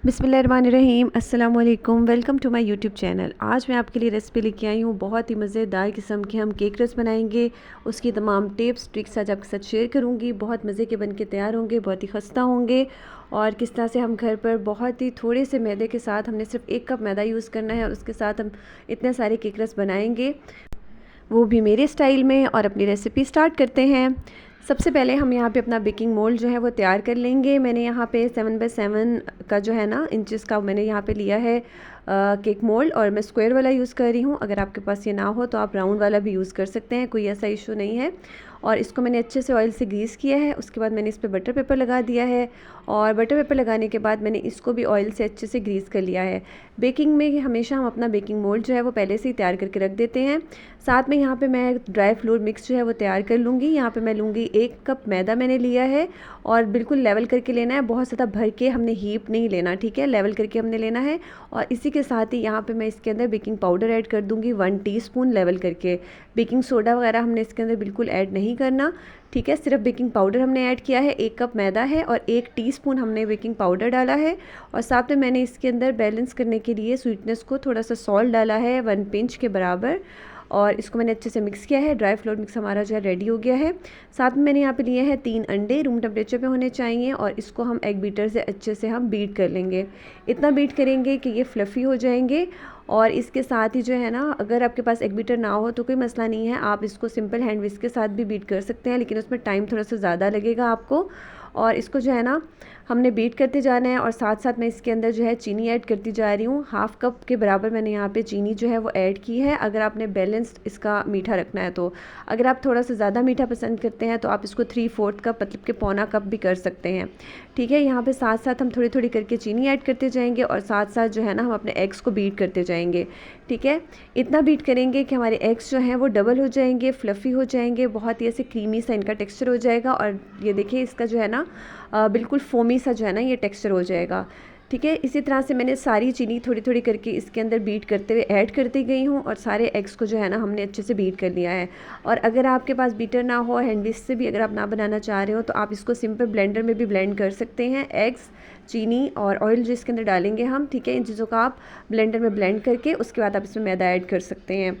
बिस्मिल्लाहिर्रहमानिर्रहीम, अस्सलाम वालेकुम। Welcome to my YouTube channel. आज मैं आपके लिए रेसिपी लेके आई हूँ। बहुत ही मज़ेदार किस्म के हम केक रस बनाएंगे। उसकी तमाम टिप्स ट्रिक्स आज आपके साथ शेयर करूँगी। बहुत मज़े के बन के तैयार होंगे, बहुत ही खस्ता होंगे। और किस तरह से हम घर पर बहुत ही थोड़े से मैदे के साथ, हमने सिर्फ 1 कप मैदा यूज़ करना है और उसके साथ हम इतने सारे केक रस बनाएंगे, वो भी मेरे स्टाइल में। और अपनी रेसिपी स्टार्ट करते हैं। सबसे पहले हम यहाँ पे अपना बेकिंग मोल्ड जो है वो तैयार कर लेंगे। मैंने यहाँ पे 7x7 का जो है ना इंचेस का मैंने यहाँ पे लिया है केक मोल्ड, और मैं स्क्वायर वाला यूज़ कर रही हूँ। अगर आपके पास ये ना हो तो आप राउंड वाला भी यूज़ कर सकते हैं, कोई ऐसा इशू नहीं है। और इसको मैंने अच्छे से ऑयल से ग्रीस किया है। उसके बाद मैंने इस पर बटर पेपर लगा दिया है, और बटर पेपर लगाने के बाद मैंने इसको भी ऑयल से अच्छे से ग्रीस कर लिया है। बेकिंग में हमेशा हम अपना बेकिंग मोल्ड जो है वो पहले से ही तैयार करके रख देते हैं। साथ में यहाँ पे मैं ड्राई फ्लोर मिक्स जो है वो तैयार कर लूँगी। यहाँ पे मैं लूँगी 1 कप मैदा मैंने लिया है, और बिल्कुल लेवल करके लेना है, बहुत ज़्यादा भर के हमने हीप नहीं लेना, ठीक है, लेवल करके हमने लेना है। और इसी के साथ ही यहाँ पे मैं इसके अंदर बेकिंग पाउडर ऐड कर दूँगी 1 टीस्पून लेवल करके। बेकिंग सोडा वगैरह हमने इसके अंदर बिल्कुल ऐड नहीं करना, ठीक है। सिर्फ बेकिंग पाउडर हमने ऐड किया है। 1 कप मैदा है और 1 टीस्पून हमने बेकिंग पाउडर डाला है। और साथ में मैंने इसके अंदर बैलेंस करने के लिए स्वीटनेस को थोड़ा सा सॉल्ट डाला है 1 पिंच के बराबर, और इसको मैंने अच्छे से मिक्स किया है। ड्राई फ्लोर मिक्स हमारा जो है रेडी हो गया है। साथ में मैंने यहाँ पे लिए हैं 3 अंडे, रूम टेम्परेचर पे होने चाहिए, और इसको हम एग बीटर से अच्छे से हम बीट कर लेंगे। इतना बीट करेंगे कि ये फ्लफ़ी हो जाएंगे। और इसके साथ ही जो है ना, अगर आपके पास एग बीटर ना हो तो कोई मसला नहीं है, आप इसको सिंपल हैंड विस्क के साथ भी बीट कर सकते हैं, लेकिन उसमें टाइम थोड़ा सा ज़्यादा लगेगा आपको। और इसको जो है ना हमने बीट करते जाना है, और साथ साथ मैं इसके अंदर जो है चीनी ऐड करती जा रही हूँ। हाफ़ कप के बराबर मैंने यहाँ पे चीनी जो है वो ऐड की है, अगर आपने बैलेंस्ड इसका मीठा रखना है तो। अगर आप थोड़ा सा ज़्यादा मीठा पसंद करते हैं तो आप इसको 3/4 कप, मतलब कि पौना कप भी कर सकते हैं, ठीक है। यहाँ पे साथ साथ हम थोड़ी थोड़ी करके चीनी ऐड करते जाएंगे, और साथ साथ जो है ना हम अपने एग्स को बीट करते जाएंगे, ठीक है। इतना बीट करेंगे कि हमारे एग्स जो हैं वो डबल हो जाएंगे, फ्लफ़ी हो जाएंगे, बहुत ही ऐसे क्रीमी सा इनका टेक्सचर हो जाएगा। और ये देखिए इसका जो है ना बिल्कुल फोमी सा जो है ना ये टेक्सचर हो जाएगा, ठीक है। इसी तरह से मैंने सारी चीनी थोड़ी थोड़ी करके इसके अंदर बीट करते हुए ऐड करती गई हूँ, और सारे एग्स को जो है ना हमने अच्छे से बीट कर लिया है। और अगर आपके पास बीटर ना हो, हैंड विस्क से भी अगर आप ना बनाना चाह रहे हो, तो आप इसको सिंपल ब्लेंडर में भी ब्लेंड कर सकते हैं। एग्स, चीनी और ऑयल जो इसके अंदर डालेंगे हम, ठीक है, इन चीज़ों का आप ब्लेंडर में ब्लेंड करके उसके बाद आप इसमें मैदा ऐड कर सकते हैं,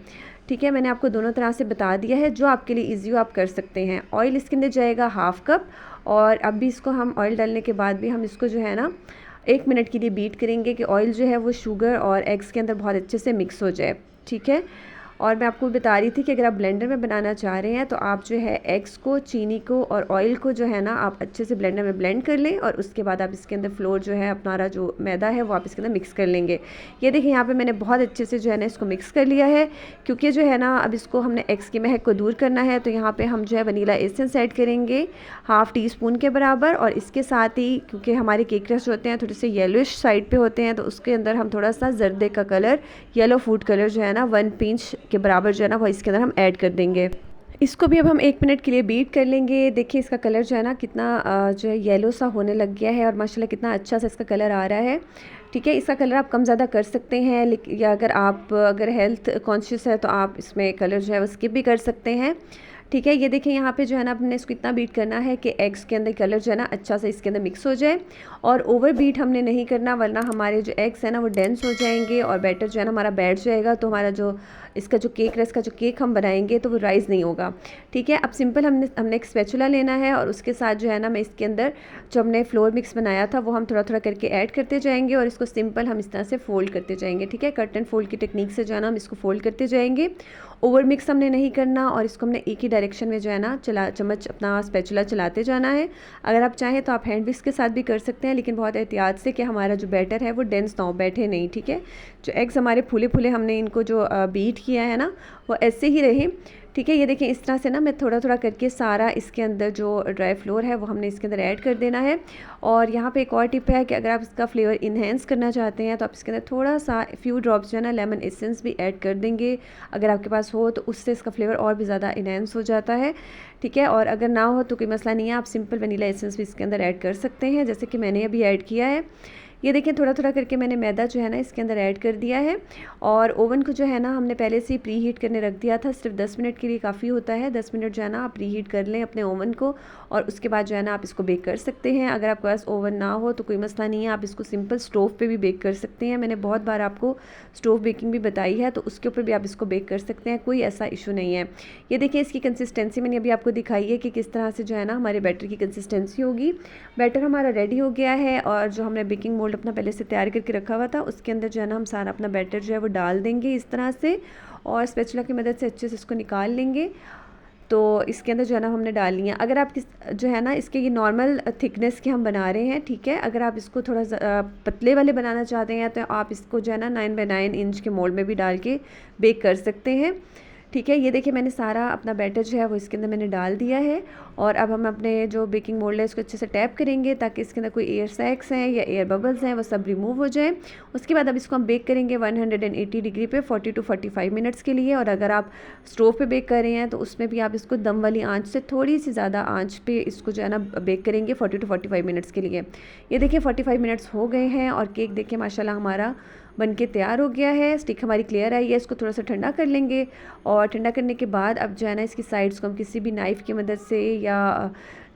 ठीक है। मैंने आपको दोनों तरह से बता दिया है, जो आपके लिए ईजी हो आप कर सकते हैं। ऑयल इसके अंदर जाएगा 1/2 कप, और अब भी इसको हम ऑयल डालने के बाद भी हम इसको जो है ना 1 मिनट के लिए बीट करेंगे कि ऑयल जो है वो शुगर और एग्स के अंदर बहुत अच्छे से मिक्स हो जाए, ठीक है। और मैं आपको बता रही थी कि अगर आप ब्लेंडर में बनाना चाह रहे हैं तो आप जो है एग्स को, चीनी को और ऑयल को जो है ना आप अच्छे से ब्लेंडर में ब्लेंड कर लें, और उसके बाद आप इसके अंदर फ्लोर जो है अपना जो मैदा है वो आप इसके अंदर मिक्स कर लेंगे। ये देखिए यहाँ पे मैंने बहुत अच्छे से जो है ना इसको मिक्स कर लिया है, क्योंकि जो है ना अब इसको हमने एग्स की महक को दूर करना है। तो यहाँ पर हम जो है वनीला एसेंस ऐड करेंगे 1/2 टीस्पून के बराबर, और इसके साथ ही क्योंकि हमारे केक रस जो होते हैं थोड़े से येलोइश साइड पर होते हैं, तो उसके अंदर हम थोड़ा सा जर्दे का कलर, येलो फूड कलर जो है ना 1 पिंच के बराबर जो है ना वो इसके अंदर हम ऐड कर देंगे। इसको भी अब हम 1 मिनट के लिए बीट कर लेंगे। देखिए इसका कलर जो है ना कितना जो है येलो सा होने लग गया है, और माशाल्लाह कितना अच्छा सा इसका कलर आ रहा है, ठीक है। इसका कलर आप कम ज़्यादा कर सकते हैं, लेकिन या अगर हेल्थ कॉन्शियस है तो आप इसमें कलर जो है वो स्किप भी कर सकते हैं, ठीक है। ये देखिए यहाँ पे जो है ना आपने इसको इतना बीट करना है कि एग्स के अंदर कलर जो है ना अच्छा से इसके अंदर मिक्स हो जाए, और ओवर बीट हमने नहीं करना, वरना हमारे जो एग्स है ना वो डेंस हो जाएंगे और बैटर जो है ना हमारा बैठ जाएगा, तो हमारा जो इसका जो केक रस का जो केक हम बनाएंगे तो वो राइज़ नहीं होगा, ठीक है। अब सिंपल हमने एक स्पैचुला लेना है, और उसके साथ जो है ना मैं इसके अंदर जो हमने फ्लोर मिक्स बनाया था वो हम थोड़ा थोड़ा करके ऐड करते जाएंगे, और इसको सिंपल हम इस तरह से फोल्ड करते जाएंगे, ठीक है। कट एंड फोल्ड की टेक्निक से जो है ना हम इसको फोल्ड करते जाएंगे। ओवर मिक्स हमने नहीं करना, और इसको हमने एक ही डायरेक्शन में जो है ना चम्मच अपना स्पैचुला चलाते जाना है। अगर आप चाहें तो आप हैंड विस्क के साथ भी कर सकते हैं, लेकिन बहुत एहतियात से कि हमारा जो बैटर है वो डेंस ना हो, बैठे नहीं, ठीक है। जो एग्स हमारे फूले फूले हमने इनको जो बीट किया है ना वो ऐसे ही रहे, ठीक है। ये देखिए इस तरह से ना मैं थोड़ा थोड़ा करके सारा इसके अंदर जो ड्राई फ्लोर है वो हमने इसके अंदर ऐड कर देना है। और यहाँ पे एक और टिप है कि अगर आप इसका फ्लेवर इन्हेंस करना चाहते हैं तो आप इसके अंदर थोड़ा सा फ्यू ड्रॉप्स जो है ना लेमन एसेंस भी ऐड कर देंगे, अगर आपके पास हो तो उससे इसका फ्लेवर और भी ज़्यादा इन्हेंस हो जाता है, ठीक है। और अगर ना हो तो कोई मसला नहीं है, आप सिंपल वनीला एसेंस भी इसके अंदर ऐड कर सकते हैं, जैसे कि मैंने अभी ऐड किया है। ये देखें थोड़ा थोड़ा करके मैंने मैदा जो है ना इसके अंदर ऐड कर दिया है। और ओवन को जो है ना हमने पहले से ही प्री हीट करने रख दिया था, सिर्फ 10 मिनट के लिए काफ़ी होता है। 10 मिनट जो है ना आप प्री हीट कर लें अपने ओवन को, और उसके बाद जो है ना आप इसको बेक कर सकते हैं। अगर आपके पास ओवन ना हो तो कोई मसला नहीं है, आप इसको सिंपल स्टोव पे भी बेक कर सकते हैं। मैंने बहुत बार आपको स्टोव बेकिंग भी बताई है, तो उसके ऊपर भी आप इसको बेक कर सकते हैं, कोई ऐसा इशू नहीं है। ये देखिए इसकी कंसिस्टेंसी मैंने अभी आपको दिखाई है कि किस तरह से जो है ना हमारे बैटर की कंसिस्टेंसी होगी। बैटर हमारा रेडी हो गया है, और जो हमने बेकिंग मोल्ड अपना पहले से तैयार करके रखा हुआ था उसके अंदर जो है ना हम सारा अपना बैटर जो है वो डाल देंगे इस तरह से, और स्पैचुला की मदद से अच्छे से इसको निकाल लेंगे। तो इसके अंदर जो है ना हमने डाल लिया। अगर आप जो है ना इसके ये नॉर्मल थिकनेस के हम बना रहे हैं, ठीक है। अगर आप इसको थोड़ा पतले वाले बनाना चाहते हैं तो आप इसको जो है ना 9 बाई 9 इंच के मोल्ड में भी डाल के बेक कर सकते हैं, ठीक है। ये देखिए मैंने सारा अपना बैटर जो है वो इसके अंदर मैंने डाल दिया है, और अब हम अपने जो बेकिंग मोल्ड है इसको अच्छे से टैप करेंगे ताकि इसके अंदर कोई एयर सैक्स हैं या एयर बबल्स हैं वो सब रिमूव हो जाए। उसके बाद अब इसको हम बेक करेंगे 180 डिग्री पे 40 to 45 मिनट्स के लिए। और अगर आप स्टोव पे बेक कर रहे हैं तो उसमें भी आप इसको दम वाली आंच से थोड़ी सी ज़्यादा आंच पे इसको जो है ना बेक करेंगे 40 to 45 मिनट्स के लिए। ये देखिए 45 मिनट्स हो गए हैं, और केक देखिए माशाल्लाह हमारा बनके तैयार हो गया है। स्टिक हमारी क्लियर आई है, इसको थोड़ा सा ठंडा कर लेंगे, और ठंडा करने के बाद अब जो है ना इसकी साइड्स को हम किसी भी नाइफ़ की मदद से या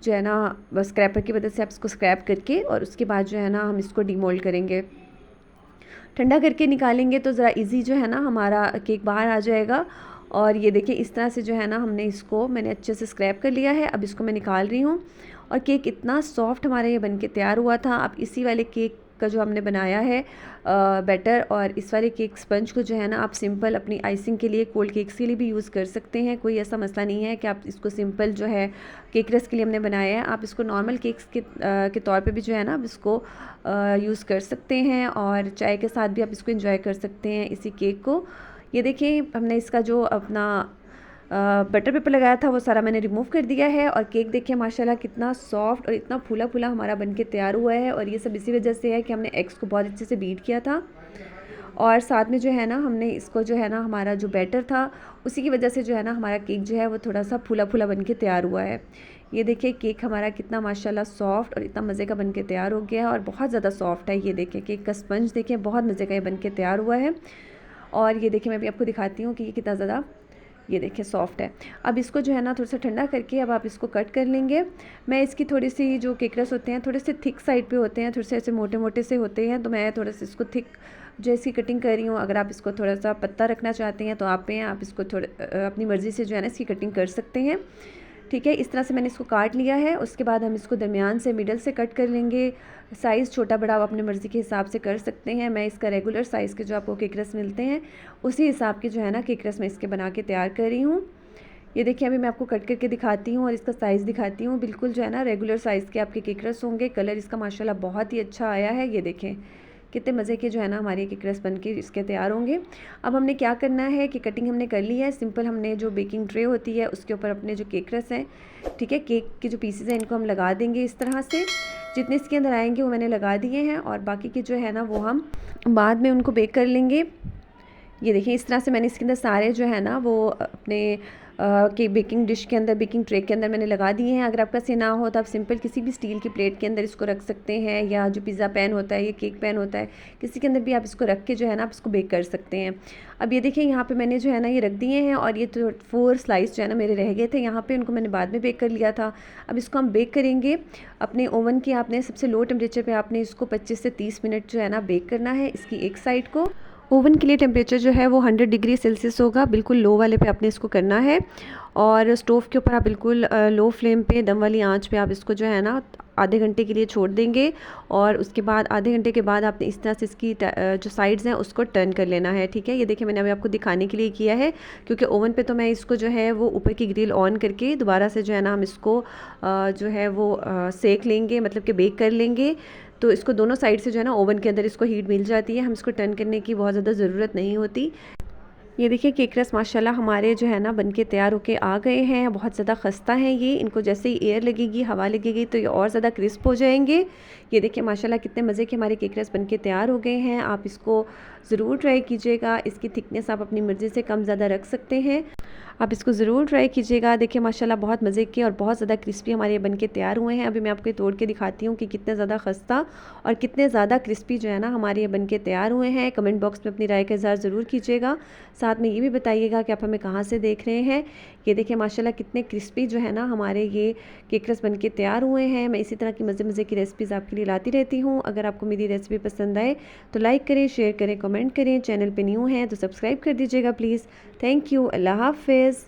जो है ना स्क्रैपर की मदद से आप इसको स्क्रैप करके, और उसके बाद जो है ना हम इसको डीमोल्ड करेंगे। ठंडा करके निकालेंगे तो ज़रा इजी जो है ना हमारा केक बाहर आ जाएगा। और ये देखिए इस तरह से जो है ना मैंने अच्छे से स्क्रैप कर लिया है। अब इसको मैं निकाल रही हूँ, और केक इतना सॉफ्ट हमारा ये बनके तैयार हुआ था। अब इसी वाले केक का जो हमने बनाया है बैटर, और इस वाले केक स्पंज को जो है ना आप सिंपल अपनी आइसिंग के लिए, कोल्ड केक्स के लिए भी यूज़ कर सकते हैं। कोई ऐसा मसला नहीं है कि आप इसको सिंपल जो है केक रस के लिए हमने बनाया है, आप इसको नॉर्मल केक्स के तौर पे भी जो है ना आप इसको यूज़ कर सकते हैं, और चाय के साथ भी आप इसको इंजॉय कर सकते हैं इसी केक को। ये देखिए हमने इसका जो अपना बटर पेपर लगाया था वो सारा मैंने रिमूव कर दिया है, और केक देखिए माशाल्लाह कितना सॉफ्ट और इतना फूला फूला हमारा बनके तैयार हुआ है। और ये सब इसी वजह से है कि हमने एग्स को बहुत अच्छे से बीट किया था, और साथ में जो है ना हमने इसको जो है ना हमारा जो बैटर था उसी की वजह से जो है ना हमारा केक जो है वो थोड़ा सा फूला फूला बनके तैयार हुआ है। ये देखिए केक हमारा कितना माशाल्लाह सॉफ्ट और इतना मज़े का बनके तैयार हो गया है, और बहुत ज़्यादा सॉफ्ट है। ये देखिए केक का स्पंज देखिए बहुत मज़े का ये बनके तैयार हुआ है। और ये देखिए मैं भी आपको दिखाती हूँ कि ये कितना ज़्यादा, ये देखिए सॉफ्ट है। अब इसको जो है ना थोड़ा सा ठंडा करके अब आप इसको कट कर लेंगे। मैं इसकी थोड़ी सी जो केक रस होते हैं थोड़े से थिक साइड पे होते हैं, थोड़े से ऐसे मोटे मोटे से होते हैं, तो मैं थोड़ा सा इसको थिक जैसी कटिंग कर रही हूँ। अगर आप इसको थोड़ा सा पत्ता रखना चाहते हैं तो आप इसको थोड़ा अपनी मर्ज़ी से जो है ना इसकी कटिंग कर सकते हैं, ठीक है। इस तरह से मैंने इसको काट लिया है। उसके बाद हम इसको दरमियान से मिडल से कट कर लेंगे। साइज़ छोटा बड़ा आप अपनी मर्ज़ी के हिसाब से कर सकते हैं। मैं इसका रेगुलर साइज़ के जो आपको केक रस मिलते हैं उसी हिसाब के जो है ना केक रस मैं इसके बना के तैयार कर रही हूँ। ये देखिए अभी मैं आपको कट करके दिखाती हूँ और इसका साइज़ दिखाती हूँ। बिल्कुल जो है ना रेगुलर साइज़ के आपके केक रस होंगे। कलर इसका माशाल्लाह बहुत ही अच्छा आया है। ये देखें कितने मज़े के जो है ना हमारे केक रस बन के इसके तैयार होंगे। अब हमने क्या करना है कि कटिंग हमने कर ली है। सिंपल हमने जो बेकिंग ट्रे होती है उसके ऊपर अपने जो केक रस हैं, ठीक है, केक के जो पीसेस हैं इनको हम लगा देंगे इस तरह से। जितने इसके अंदर आएंगे वो मैंने लगा दिए हैं, और बाकी के जो है ना वो हम बाद में उनको बेक कर लेंगे। ये देखिए इस तरह से मैंने इसके अंदर सारे जो है ना वो अपने कि बेकिंग डिश के अंदर, बेकिंग ट्रे के अंदर मैंने लगा दिए हैं। अगर आपका से ना हो तो आप सिंपल किसी भी स्टील की प्लेट के अंदर इसको रख सकते हैं, या जो पिज़्ज़ा पैन होता है या केक पैन होता है किसी के अंदर भी आप इसको रख के जो है ना आप इसको बेक कर सकते हैं। अब ये देखिए यहाँ पे मैंने जो है ना ये रख दिए हैं, और ये तो 4 स्लाइस जो है ना मेरे रह गए थे यहाँ पे, उनको मैंने बाद में बेक कर लिया था। अब इसको हम बेक करेंगे अपने ओवन के, आपने सबसे लो टेम्परेचर पर आपने इसको 25 से 30 मिनट जो है ना बेक करना है इसकी एक साइड को। ओवन के लिए टेम्परेचर जो है वो 100 डिग्री सेल्सियस होगा। बिल्कुल लो वाले पे आपने इसको करना है, और स्टोव के ऊपर आप बिल्कुल लो फ्लेम पे दम वाली आंच पे आप इसको जो है ना आधे घंटे के लिए छोड़ देंगे। और उसके बाद आधे घंटे के बाद आपने इस तरह से इसकी जो साइड्स हैं उसको टर्न कर लेना है, ठीक है। ये देखिए मैंने अभी आपको दिखाने के लिए किया है, क्योंकि ओवन पे तो मैं इसको जो है वो ऊपर की ग्रिल ऑन करके दोबारा से जो है ना हम इसको जो है वो सेक लेंगे, मतलब कि बेक कर लेंगे। तो इसको दोनों साइड से जो है ना ओवन के अंदर इसको हीट मिल जाती है, हम इसको टर्न करने की बहुत ज़्यादा ज़रूरत नहीं होती। ये देखिए केक रस माशाल्लाह हमारे जो है ना बनके तैयार होके आ गए हैं। बहुत ज़्यादा खस्ता हैं ये, इनको जैसे ही एयर लगेगी, हवा लगेगी तो ये और ज़्यादा क्रिस्प हो जाएंगे। ये देखिए माशाल्लाह कितने मज़े के हमारे केक रस बन के तैयार हो गए हैं। आप इसको ज़रूर ट्राई कीजिएगा। इसकी थिकनेस आप अपनी मर्ज़ी से कम ज़्यादा रख सकते हैं। आप इसको ज़रूर ट्राई कीजिएगा। देखिए माशाल्लाह बहुत मज़े के और बहुत ज़्यादा क्रिस्पी हमारे ये बन के तैयार हुए हैं। अभी मैं आपको तोड़ के दिखाती हूँ कि कितने ज़्यादा खस्ता और कितने ज़्यादा क्रिस्पी जो है ना हमारे ये बन के तैयार हुए हैं। कमेंट बॉक्स में अपनी राय का इज़हार ज़रूर कीजिएगा। साथ में ये भी बताइएगा कि आप हमें कहाँ से देख रहे हैं। ये देखिए माशाल्लाह कितने क्रिस्पी जो है ना हमारे ये केक रस बन के तैयार हुए हैं। मैं इसी तरह की मज़े मज़े की रेसिपीज़ आपके लिए लाती रहती हूँ। अगर आपको मेरी रेसिपी पसंद आए तो लाइक करें, शेयर करें, कमेंट करें। चैनल पे न्यू हैं तो सब्सक्राइब कर दीजिएगा प्लीज़। Thank you. अल्लाह हाफ़िज़।